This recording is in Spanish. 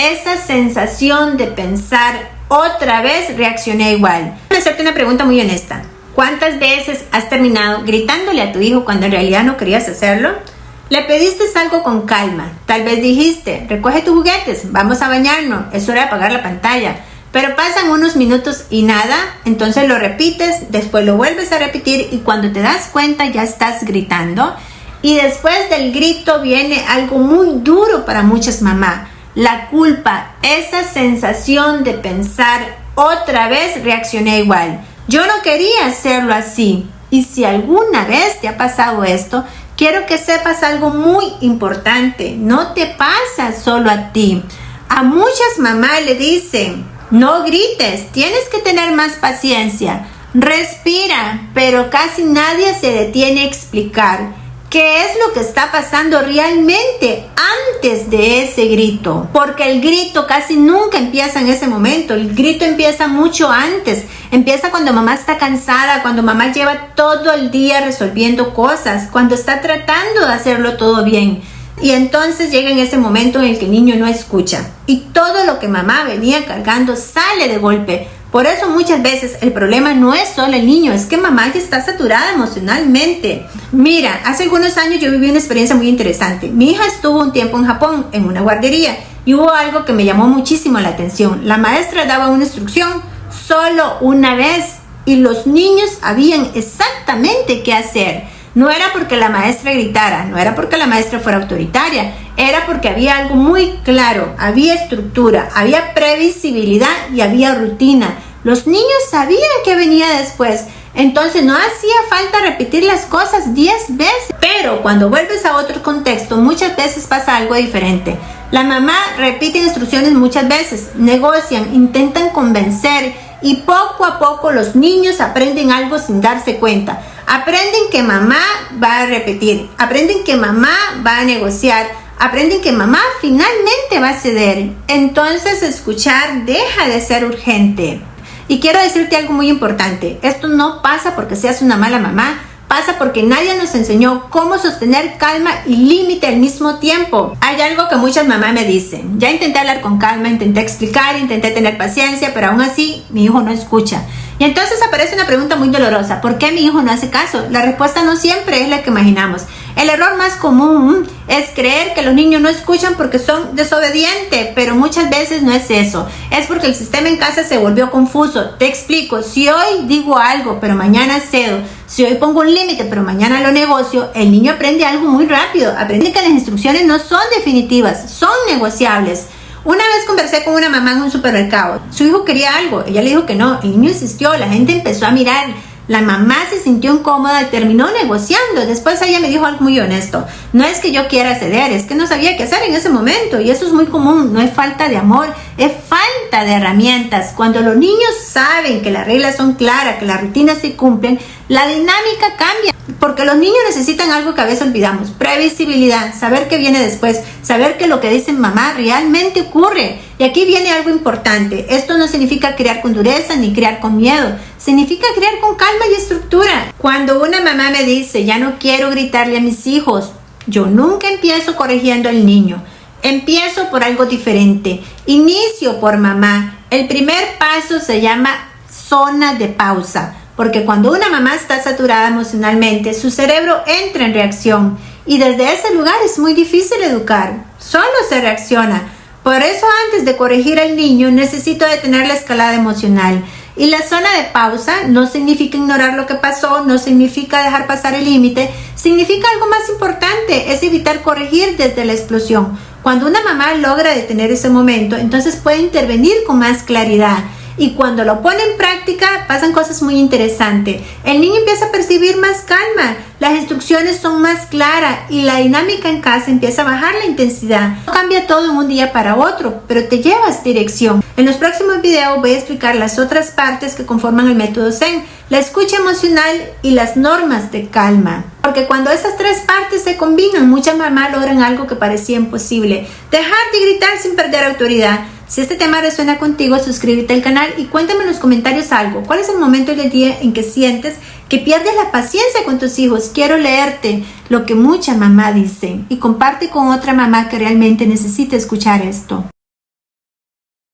esa sensación de pensar otra vez reaccioné igual. Voy a hacerte una pregunta muy honesta. ¿Cuántas veces has terminado gritándole a tu hijo cuando en realidad no querías hacerlo? Le pediste algo con calma. Tal vez dijiste, recoge tus juguetes, vamos a bañarnos, es hora de apagar la pantalla. Pero pasan unos minutos y nada, entonces lo repites, después lo vuelves a repetir y cuando te das cuenta ya estás gritando. Y después del grito viene algo muy duro para muchas mamás. La culpa, esa sensación de pensar otra vez reaccioné igual. Yo no quería hacerlo así. Y si alguna vez te ha pasado esto, quiero que sepas algo muy importante. No te pasa solo a ti. A muchas mamás le dicen, no grites, tienes que tener más paciencia. Respira, pero casi nadie se detiene a explicar qué es lo que está pasando realmente antes de ese grito. Porque el grito casi nunca empieza en ese momento. El grito empieza mucho antes. Empieza cuando mamá está cansada, cuando mamá lleva todo el día resolviendo cosas, cuando está tratando de hacerlo todo bien. Y entonces llega en ese momento en el que el niño no escucha. Y todo lo que mamá venía cargando sale de golpe. Por eso muchas veces el problema no es solo el niño, es que mamá ya está saturada emocionalmente. Mira, hace algunos años yo viví una experiencia muy interesante. Mi hija estuvo un tiempo en Japón, en una guardería, y hubo algo que me llamó muchísimo la atención. La maestra daba una instrucción solo una vez y los niños sabían exactamente qué hacer. No era porque la maestra gritara, no era porque la maestra fuera autoritaria, era porque había algo muy claro, había estructura, había previsibilidad y había rutina. Los niños sabían qué venía después, entonces no hacía falta repetir las cosas 10 veces. Pero cuando vuelves a otro contexto, muchas veces pasa algo diferente. La mamá repite instrucciones muchas veces, negocian, intentan convencer y poco a poco los niños aprenden algo sin darse cuenta. Aprenden que mamá va a repetir, aprenden que mamá va a negociar, aprenden que mamá finalmente va a ceder. Entonces escuchar deja de ser urgente. Y quiero decirte algo muy importante. Esto no pasa porque seas una mala mamá. Pasa porque nadie nos enseñó cómo sostener calma y límite al mismo tiempo. Hay algo que muchas mamás me dicen. Ya intenté hablar con calma, intenté explicar, intenté tener paciencia, pero aún así mi hijo no escucha. Y entonces aparece una pregunta muy dolorosa. ¿Por qué mi hijo no hace caso? La respuesta no siempre es la que imaginamos. El error más común es creer que los niños no escuchan porque son desobedientes, pero muchas veces no es eso. Es porque el sistema en casa se volvió confuso. Te explico, si hoy digo algo, pero mañana cedo, si hoy pongo un límite, pero mañana lo negocio, el niño aprende algo muy rápido. Aprende que las instrucciones no son definitivas, son negociables. Una vez conversé con una mamá en un supermercado. Su hijo quería algo, ella le dijo que no. El niño insistió, la gente empezó a mirar. La mamá se sintió incómoda y terminó negociando. Después ella me dijo algo muy honesto. No es que yo quiera ceder, es que no sabía qué hacer en ese momento. Y eso es muy común, no es falta de amor, es falta de herramientas. Cuando los niños saben que las reglas son claras, que las rutinas se cumplen, la dinámica cambia. Porque los niños necesitan algo que a veces olvidamos. Previsibilidad, saber qué viene después, saber que lo que dicen mamá realmente ocurre. Y aquí viene algo importante. Esto no significa criar con dureza ni criar con miedo. Significa criar con calma y estructura. Cuando una mamá me dice, ya no quiero gritarle a mis hijos, yo nunca empiezo corrigiendo al niño. Empiezo por algo diferente. Inicio por mamá. El primer paso se llama zona de pausa. Porque cuando una mamá está saturada emocionalmente, su cerebro entra en reacción. Y desde ese lugar es muy difícil educar. Solo se reacciona. Por eso antes de corregir al niño necesito detener la escalada emocional. Y la zona de pausa no significa ignorar lo que pasó, no significa dejar pasar el límite, significa algo más importante, es evitar corregir desde la explosión. Cuando una mamá logra detener ese momento, entonces puede intervenir con más claridad. Y cuando lo pone en práctica, pasan cosas muy interesantes. El niño empieza a percibir más calma, las instrucciones son más claras y la dinámica en casa empieza a bajar la intensidad. No cambia todo en un día para otro, pero te llevas dirección. En los próximos videos voy a explicar las otras partes que conforman el método Zen, la escucha emocional y las normas de calma. Porque cuando estas tres partes se combinan, muchas mamás logran algo que parecía imposible. Dejar de gritar sin perder autoridad. Si este tema resuena contigo, suscríbete al canal y cuéntame en los comentarios algo. ¿Cuál es el momento del día en que sientes que pierdes la paciencia con tus hijos? Quiero leerte lo que mucha mamá dice y comparte con otra mamá que realmente necesite escuchar esto.